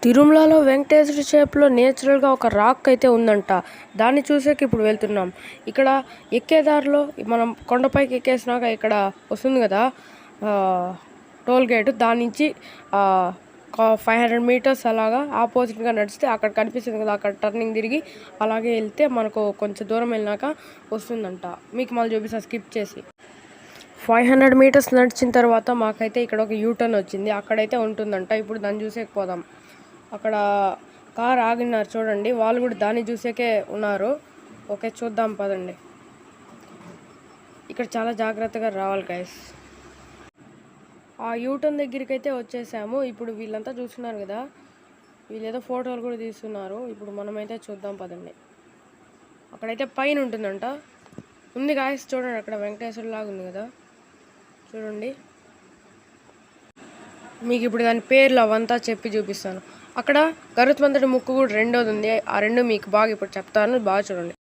తిరుమలలో వెంకటేశ్వర షేప్లో నేచురల్గా ఒక రాక్ అయితే ఉందంట. దాన్ని చూసేకి ఇప్పుడు వెళ్తున్నాం. ఇక్కడ ఎక్కేదారిలో మనం కొండపైకి ఎక్కేసినాక ఇక్కడ వస్తుంది కదా టోల్ గేట్, దాని నుంచి 500 మీటర్స్ అలాగా ఆపోజిట్గా నడిస్తే అక్కడ కనిపిస్తుంది కదా, అక్కడ టర్నింగ్ తిరిగి అలాగే వెళ్తే మనకు కొంచెం దూరం వెళ్ళినాక వస్తుందంట. మీకు మళ్ళీ చూపిస్తాను స్కిప్ చేసి. 500 మీటర్స్ నడిచిన తర్వాత మాకైతే ఇక్కడ ఒక యూటర్న్ వచ్చింది, అక్కడైతే ఉంటుందంట. ఇప్పుడు దాన్ని చూసేకపోదాం. అక్కడ కార్ ఆగినారు చూడండి, వాళ్ళు కూడా దాన్ని చూసేకే ఉన్నారు. ఓకే, చూద్దాం పదండి. ఇక్కడ చాలా జాగ్రత్తగా రావాలి గైస్. ఆ యూటర్న్ దగ్గరికి అయితే వచ్చేసాము. ఇప్పుడు వీళ్ళంతా చూస్తున్నారు కదా, వీళ్ళు ఏదో ఫోటోలు కూడా తీస్తున్నారు. ఇప్పుడు మనమైతే చూద్దాం పదండి. అక్కడైతే పైన ఉంటుందంట. ఉంది గాయస్, చూడండి అక్కడ వెంకటేశ్వర లాగా ఉంది కదా, చూడండి. మీకు ఇప్పుడు దాని పేర్లు అవంతా చెప్పి చూపిస్తాను. అక్కడ గరుత్మంతుడి ముక్కు కూడా రెండోది ఉంది, ఆ రెండు మీకు బాగా ఇప్పుడు చెప్తాను, బాగా చూడండి.